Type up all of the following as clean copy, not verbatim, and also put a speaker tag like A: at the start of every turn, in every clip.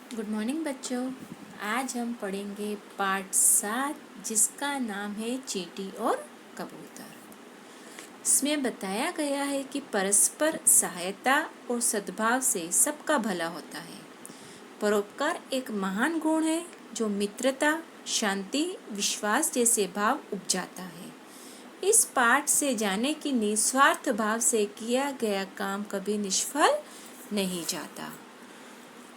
A: Good morning बच्चों। आज हम पढ़ेंगे पार्ट 7 जिसका नाम है चींटी और कबूतर। इसमें बताया गया है कि परस्पर सहायता और सद्भाव से सबका भला होता है। परोपकार एक महान गुण है जो मित्रता, शांति, विश्वास जैसे भाव उपजाता है। इस पाठ से जाने कि निस्वार्थ भाव से किया गया काम कभी निष्फल नहीं जाता।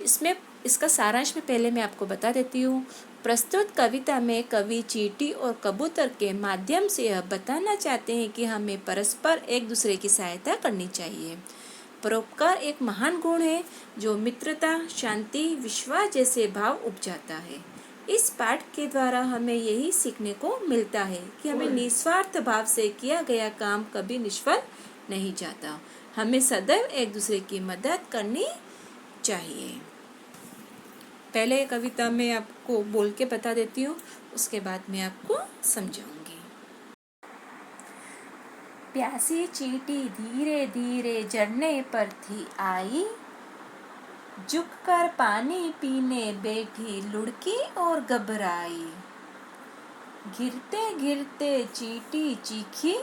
A: इसमें इसका सारांश में पहले मैं आपको बता देती हूँ। प्रस्तुत कविता में कवि चींटी और कबूतर के माध्यम से यह बताना चाहते हैं कि हमें परस्पर एक दूसरे की सहायता करनी चाहिए। परोपकार एक महान गुण है जो मित्रता, शांति, विश्वास जैसे भाव उपजाता है। इस पाठ के द्वारा हमें यही सीखने को मिलता है कि हमें निस्वार्थ भाव से किया गया काम कभी निष्फल नहीं जाता। हमें सदैव एक दूसरे की मदद करनी चाहिए। पहले कविता में आपको बोल के बता देती हूँ, उसके बाद मैं आपको समझाऊंगी। प्यासी चींटी धीरे धीरे झरने पर थी आई, झुककर पानी पीने बैठी लुढ़की और घबराई। गिरते गिरते चींटी चीखी,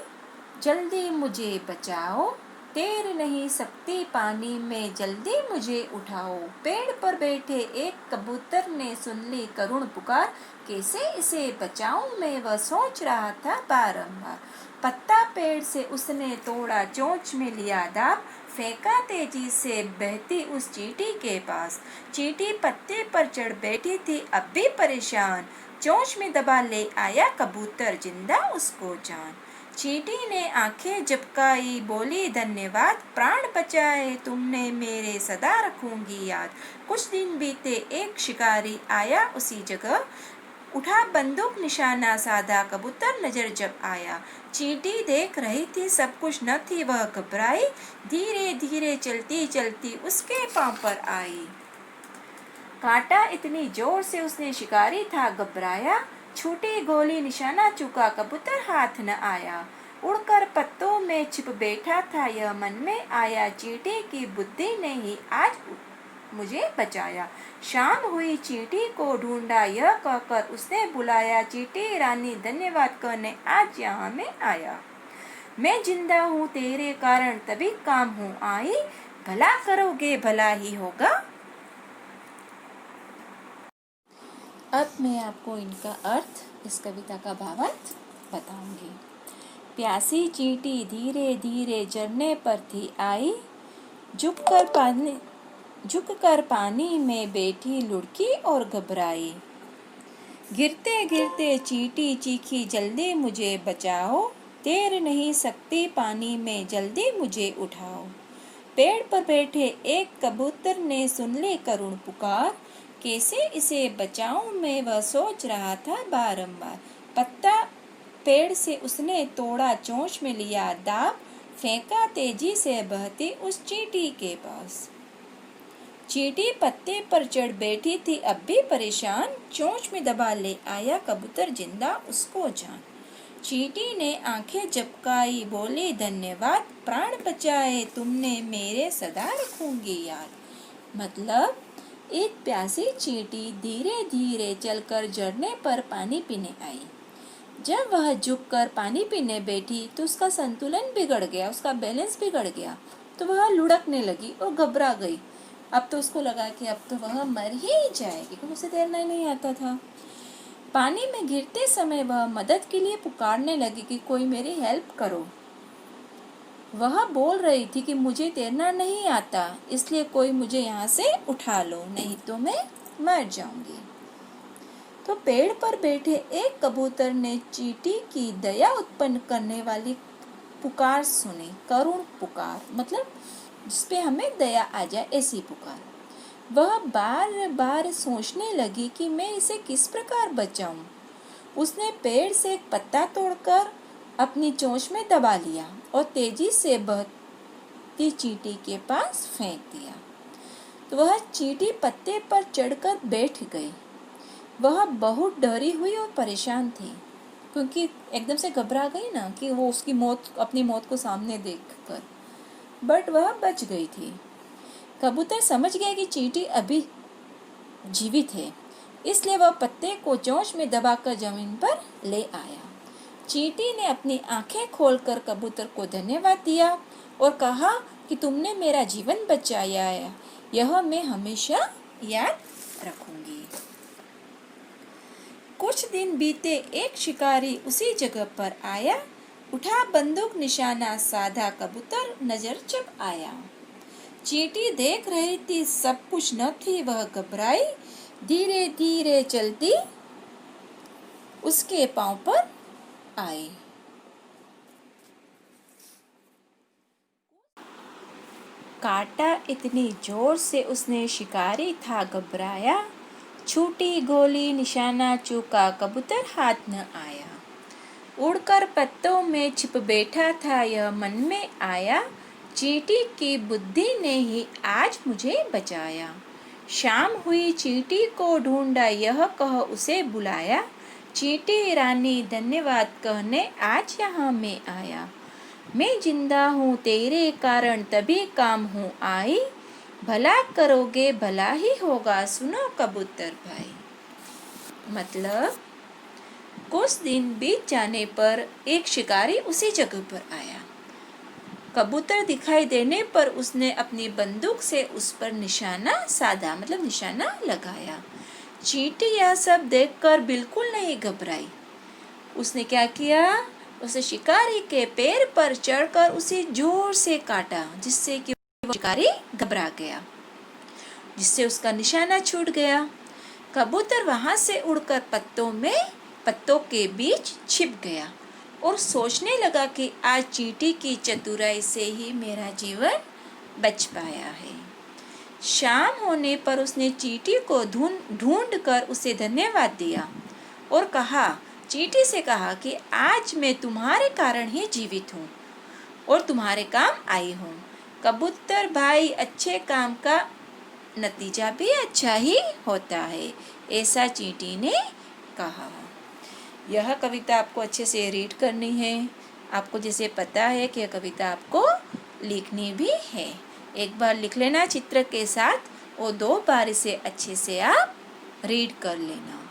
A: जल्दी मुझे बचाओ, तैर नहीं सकती पानी में, जल्दी मुझे उठाओ। पेड़ पर बैठे एक कबूतर ने सुन ली करुण पुकार, कैसे इसे बचाऊं मैं वह सोच रहा था बारंबार। पत्ता पेड़ से उसने तोड़ा, चोंच में लिया दाब, फेंका तेजी से बहती उस चींटी के पास। चींटी पत्ते पर चढ़ बैठी थी अब भी परेशान, चोंच में दबा ले आया कबूतर, जिंदा उसको जान। चींटी ने आंखें झपकाई, बोली धन्यवाद, प्राण बचाए तुमने मेरे, सदा रखूंगी याद। कुछ दिन बीते, एक शिकारी आया उसी जगह, उठा बंदूक निशाना साधा, कबूतर नजर जब आया। चींटी देख रही थी सब कुछ न थी वह घबराई, धीरे धीरे चलती चलती उसके पांव पर आई। काटा इतनी जोर से उसने शिकारी था घबराया, छूटी गोली निशाना चुका कबूतर हाथ न आया। उड़कर पत्तों में छिप बैठा था यह मन में आया, चींटी की बुद्धि ने ही आज मुझे बचाया। शाम हुई चींटी को ढूंढा यह कहकर उसने बुलाया, चींटी रानी धन्यवाद कहने आज यहाँ मैं आया। मैं जिंदा हूँ तेरे कारण तभी काम हूँ आई, भला करोगे भला ही होगा। अब मैं आपको इनका अर्थ, इस कविता का भावार्थ बताऊंगी। प्यासी चींटी धीरे धीरे झरने पर थी आई, झुककर पानी में बैठी लुढ़की और घबराई। गिरते गिरते चींटी चीखी, जल्दी मुझे बचाओ, तैर नहीं सकती पानी में, जल्दी मुझे उठाओ। पेड़ पर बैठे एक कबूतर ने सुन ली करुण पुकार, कैसे इसे बचाऊं मैं वह सोच रहा था बारंबार। पत्ता पेड़ से उसने तोड़ा, चोंच में लिया दाब, फेंका तेजी से बहती उस चींटी के पास। चींटी पत्ते पर चढ़ बैठी थी अब भी परेशान, चोंच में दबा ले आया कबूतर, जिंदा उसको जान। चींटी ने आंखें झपकाई, बोली धन्यवाद, प्राण बचाए तुमने मेरे, सदा रखूंगी याद। मतलब एक प्यासी चींटी धीरे धीरे चलकर झरने पर पानी पीने आई। जब वह झुककर पानी पीने बैठी तो उसका संतुलन बिगड़ गया, उसका बैलेंस बिगड़ गया, तो वह लुढ़कने लगी और घबरा गई। अब तो उसको लगा कि अब तो वह मर ही जाएगी, क्योंकि उसे तैरना ही नहीं आता था। पानी में गिरते समय वह मदद के लिए पुकारने लगी कि कोई मेरी हेल्प करो। वह बोल रही थी कि मुझे तैरना नहीं आता, इसलिए कोई मुझे यहाँ से उठा लो, नहीं तो मैं मर जाऊंगी। तो पेड़ पर बैठे एक कबूतर ने चींटी की दया उत्पन्न करने वाली पुकार सुनी, करुण पुकार, मतलब जिसपे हमें दया आ जाए ऐसी पुकार। वह बार बार सोचने लगी कि मैं इसे किस प्रकार बचाऊं। उसने पेड़ से एक पत्ता तोड़कर अपनी चोंच में दबा लिया और तेजी से बहती चींटी के पास फेंक दिया। तो वह चींटी पत्ते पर चढ़कर बैठ गई। वह बहुत डरी हुई और परेशान थी, क्योंकि एकदम से घबरा गई ना कि वो उसकी मौत, अपनी मौत को सामने देखकर, बट वह बच गई थी। कबूतर समझ गया कि चींटी अभी जीवित है, इसलिए वह पत्ते को चोंच में दबाकर जमीन पर ले आया। चींटी ने अपनी आंखें खोलकर कबूतर को धन्यवाद दिया और कहा कि तुमने मेरा जीवन बचाया है, यह मैं हमेशा याद रखूंगी। कुछ दिन बीते, एक शिकारी उसी जगह पर आया। उठा बंदूक, निशाना साधा, कबूतर नजर जब आया। चींटी देख रही थी, सब कुछ न थी, वह घबराई। धीरे धीरे चलती उसके पांव पर आई। काटा इतनी जोर से उसने, शिकारी था घबराया। छूटी गोली, निशाना चूका, कबूतर हाथ न आया। उड़कर पत्तों में छिप बैठा था, यह मन में आया, चींटी की बुद्धि ने ही आज मुझे बचाया। शाम हुई, चींटी को ढूंढा, यह कह उसे बुलाया। चींटी रानी धन्यवाद कहने आज यहाँ मैं आया। मैं जिंदा हूँ तेरे कारण, तभी काम हूँ आई। भला करोगे भला ही होगा, सुनो कबूतर भाई। मतलब कुछ दिन बीत जाने पर एक शिकारी उसी जगह पर आया। कबूतर दिखाई देने पर उसने अपनी बंदूक से उस पर निशाना साधा, मतलब निशाना लगाया। चींटी यह सब देखकर बिल्कुल नहीं घबराई। उसने क्या किया, उसे शिकारी के पैर पर चढ़कर उसे जोर से काटा, जिससे कि शिकारी घबरा गया, जिससे उसका निशाना छूट गया। कबूतर वहां से उड़कर पत्तों के बीच छिप गया और सोचने लगा कि आज चींटी की चतुराई से ही मेरा जीवन बच पाया है। शाम होने पर उसने चींटी को ढूंढ कर उसे धन्यवाद दिया और चींटी से कहा कि आज मैं तुम्हारे कारण ही जीवित हूँ और तुम्हारे काम आई हूँ। कबूतर भाई, अच्छे काम का नतीजा भी अच्छा ही होता है, ऐसा चींटी ने कहा। यह कविता आपको अच्छे से रीड करनी है। आपको जैसे पता है कि यह कविता आपको लिखनी भी है। एक बार लिख लेना चित्र के साथ और 2 बार इसे अच्छे से आप रीड कर लेना।